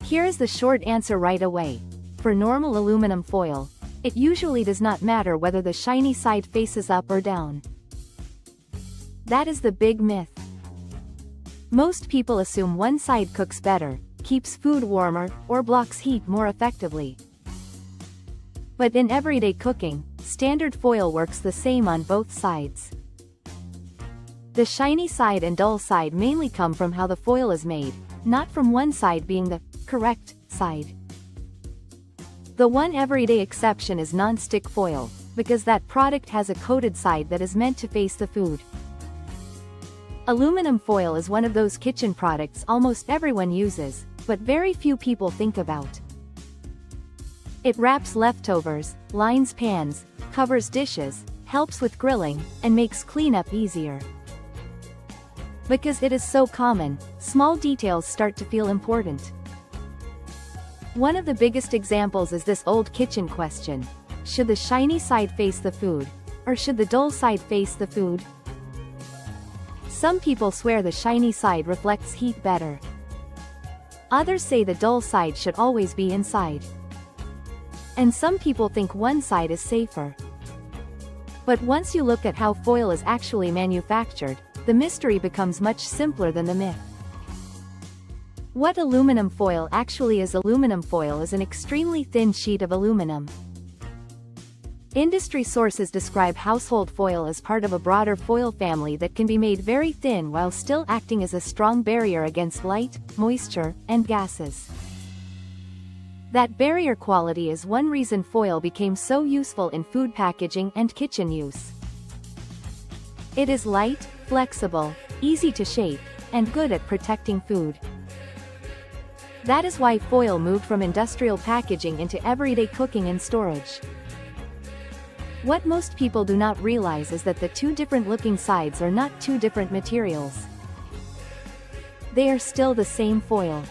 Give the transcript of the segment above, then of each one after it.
Here is the short answer right away. For normal aluminum foil, it usually does not matter whether the shiny side faces up or down. That is the big myth. Most people assume one side cooks better, keeps food warmer, or blocks heat more effectively. But in everyday cooking, standard foil works the same on both sides. The shiny side and dull side mainly come from how the foil is made, not from one side being the correct side. The one everyday exception is non-stick foil, because that product has a coated side that is meant to face the food. Aluminum foil is one of those kitchen products almost everyone uses, but very few people think about. It wraps leftovers, lines pans, covers dishes, helps with grilling, and makes cleanup easier. Because it is so common, small details start to feel important. One of the biggest examples is this old kitchen question: should the shiny side face the food, or should the dull side face the food? Some people swear the shiny side reflects heat better. Others say the dull side should always be inside. And some people think one side is safer. But once you look at how foil is actually manufactured, the mystery becomes much simpler than the myth. What aluminum foil actually is: aluminum foil is an extremely thin sheet of aluminum. Industry sources describe household foil as part of a broader foil family that can be made very thin while still acting as a strong barrier against light, moisture, and gases. That barrier quality is one reason foil became so useful in food packaging and kitchen use. It is light, flexible, easy to shape, and good at protecting food. That is why foil moved from industrial packaging into everyday cooking and storage. What most people do not realize is that the two different looking sides are not two different materials. They are still the same foil.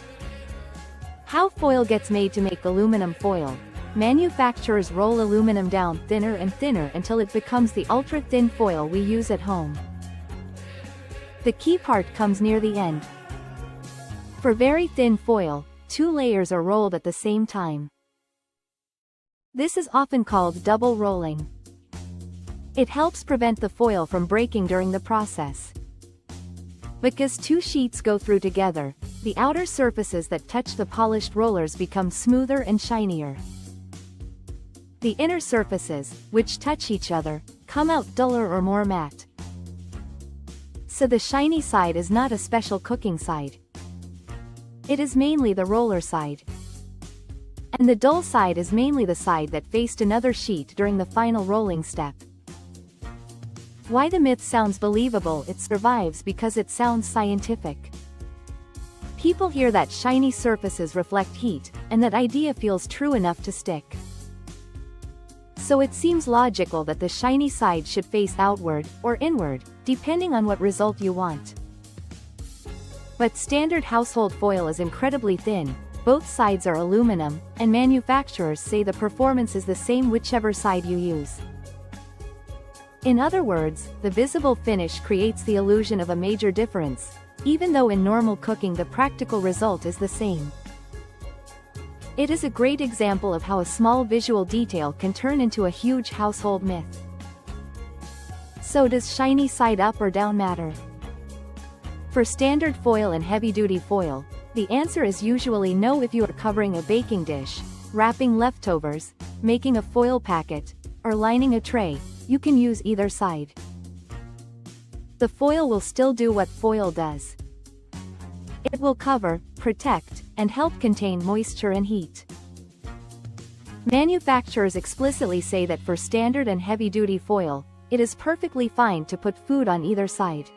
How foil gets made: to make aluminum foil, manufacturers roll aluminum down thinner and thinner until it becomes the ultra-thin foil we use at home. The key part comes near the end. For very thin foil, 2 layers are rolled at the same time. This is often called double rolling. It helps prevent the foil from breaking during the process. Because 2 sheets go through together, the outer surfaces that touch the polished rollers become smoother and shinier. The inner surfaces, which touch each other, come out duller or more matte. So the shiny side is not a special cooking side. It is mainly the roller side. And the dull side is mainly the side that faced another sheet during the final rolling step. Why the myth sounds believable: it survives because it sounds scientific. People hear that shiny surfaces reflect heat, and that idea feels true enough to stick. So it seems logical that the shiny side should face outward, or inward, depending on what result you want. But standard household foil is incredibly thin, both sides are aluminum, and manufacturers say the performance is the same whichever side you use. In other words, the visible finish creates the illusion of a major difference, even though in normal cooking the practical result is the same. It is a great example of how a small visual detail can turn into a huge household myth. So does shiny side up or down matter? For standard foil and heavy-duty foil, the answer is usually no. If you are covering a baking dish, wrapping leftovers, making a foil packet, or lining a tray, you can use either side. The foil will still do what foil does. It will cover, protect, and help contain moisture and heat. Manufacturers explicitly say that for standard and heavy-duty foil, it is perfectly fine to put food on either side.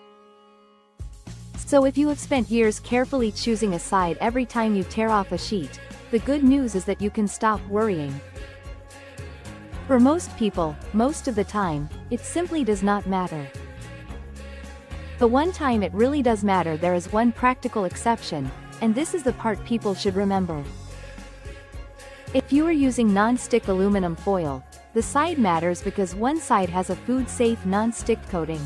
So if you have spent years carefully choosing a side every time you tear off a sheet, the good news is that you can stop worrying. For most people, most of the time, it simply does not matter. The one time it really does matter, there is one practical exception, and this is the part people should remember. If you are using non-stick aluminum foil, the side matters because one side has a food-safe non-stick coating.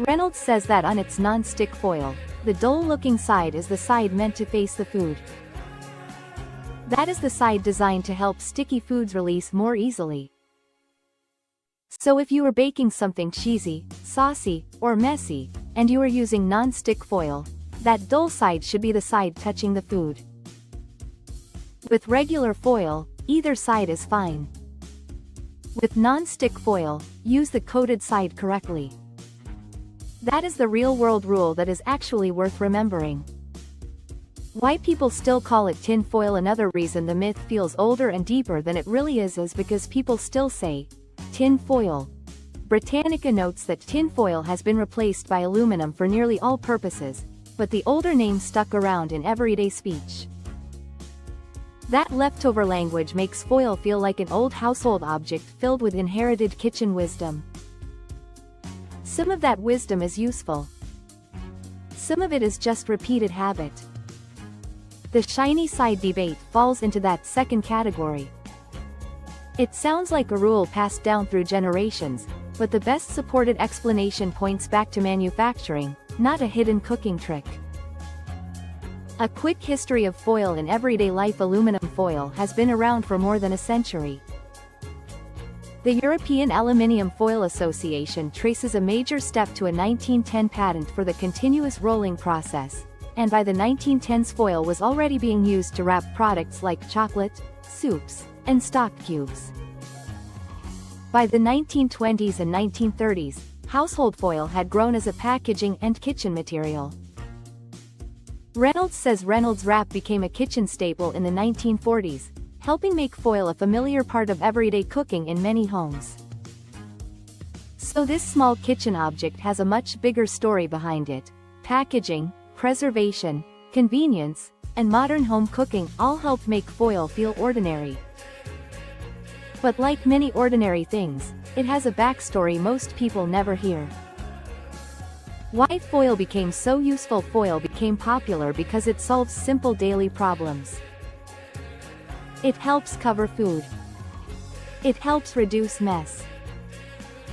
Reynolds says that on its non-stick foil, The dull-looking side is the side meant to face the food. That is the side designed to help sticky foods release more easily. So if you are baking something cheesy, saucy, or messy, and you are using non-stick foil, that dull side should be the side touching the food. With regular foil, either side is fine. With non-stick foil, use the coated side correctly. That is the real-world rule that is actually worth remembering. Why people still call it tin foil. Another reason the myth feels older and deeper than it really is because people still say, tin foil. Britannica notes that tin foil has been replaced by aluminum for nearly all purposes, but the older name stuck around in everyday speech. That leftover language makes foil feel like an old household object filled with inherited kitchen wisdom. Some of that wisdom is useful. Some of it is just repeated habit. The shiny side debate falls into that second category. It sounds like a rule passed down through generations, but the best supported explanation points back to manufacturing, not a hidden cooking trick. A quick history of foil in everyday life. Aluminum foil has been around for more than a century. The European Aluminium Foil Association traces a major step to a 1910 patent for the continuous rolling process, and by the 1910s foil was already being used to wrap products like chocolate, soups, and stock cubes. By the 1920s and 1930s, household foil had grown as a packaging and kitchen material. Reynolds says Reynolds Wrap became a kitchen staple in the 1940s, helping make foil a familiar part of everyday cooking in many homes. So this small kitchen object has a much bigger story behind it. Packaging, preservation, convenience, and modern home cooking all help make foil feel ordinary. But like many ordinary things, it has a backstory most people never hear. Why foil became so useful. Foil became popular because it solves simple daily problems. It helps cover food. It helps reduce mess.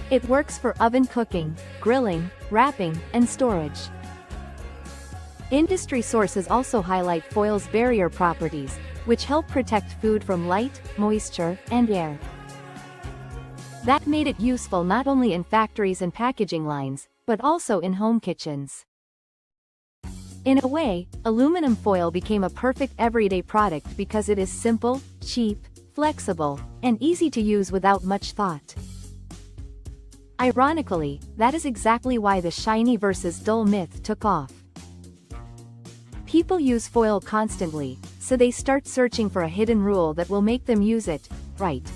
It works for oven cooking, grilling, wrapping, and storage. Industry sources also highlight foil's barrier properties, which help protect food from light, moisture, and air. That made it useful not only in factories and packaging lines, but also in home kitchens. In a way, aluminum foil became a perfect everyday product because it is simple, cheap, flexible, and easy to use without much thought. Ironically, that is exactly why the shiny versus dull myth took off. People use foil constantly, so they start searching for a hidden rule that will make them use it right.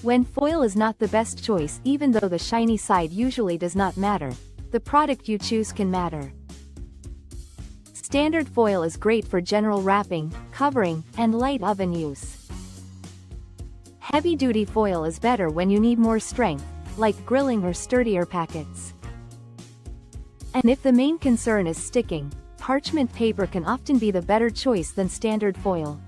When foil is not the best choice, even though the shiny side usually does not matter, the product you choose can matter. Standard foil is great for general wrapping, covering, and light oven use. Heavy-duty foil is better when you need more strength, like grilling or sturdier packets. And if the main concern is sticking, parchment paper can often be the better choice than standard foil.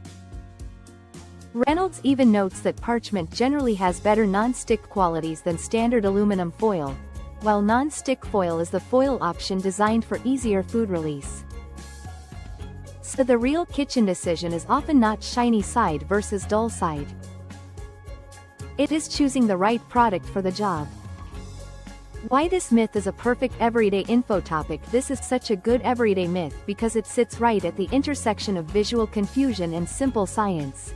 Reynolds even notes that parchment generally has better non-stick qualities than standard aluminum foil, while non-stick foil is the foil option designed for easier food release. So the real kitchen decision is often not shiny side versus dull side. It is choosing the right product for the job. Why this myth is a perfect everyday info topic. This is such a good everyday myth because it sits right at the intersection of visual confusion and simple science.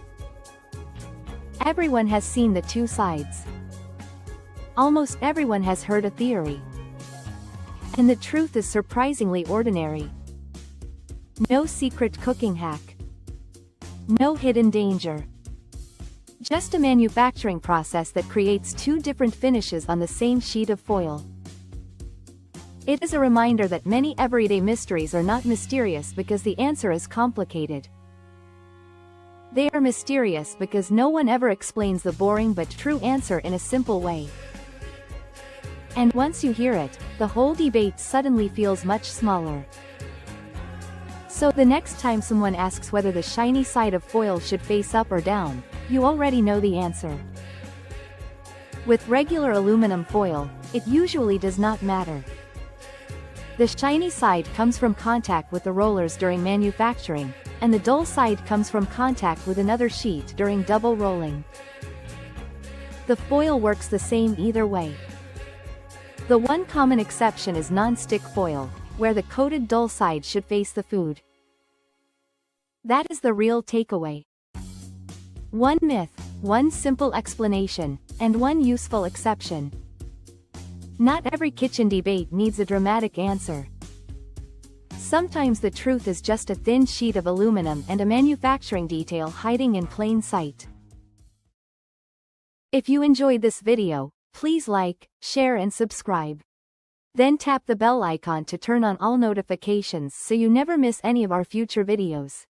Everyone has seen the two sides. Almost everyone has heard a theory. And the truth is surprisingly ordinary. No secret cooking hack. No hidden danger. Just a manufacturing process that creates two different finishes on the same sheet of foil. It is a reminder that many everyday mysteries are not mysterious because the answer is complicated. They are mysterious because no one ever explains the boring but true answer in a simple way. And once you hear it, the whole debate suddenly feels much smaller. So the next time someone asks whether the shiny side of foil should face up or down, you already know the answer. With regular aluminum foil, it usually does not matter. The shiny side comes from contact with the rollers during manufacturing, and the dull side comes from contact with another sheet during double rolling. The foil works the same either way. The one common exception is non-stick foil, where the coated dull side should face the food. That is the real takeaway. One myth, one simple explanation, and one useful exception. Not every kitchen debate needs a dramatic answer. Sometimes the truth is just a thin sheet of aluminum and a manufacturing detail hiding in plain sight. If you enjoyed this video, please like, share and subscribe. Then tap the bell icon to turn on all notifications so you never miss any of our future videos.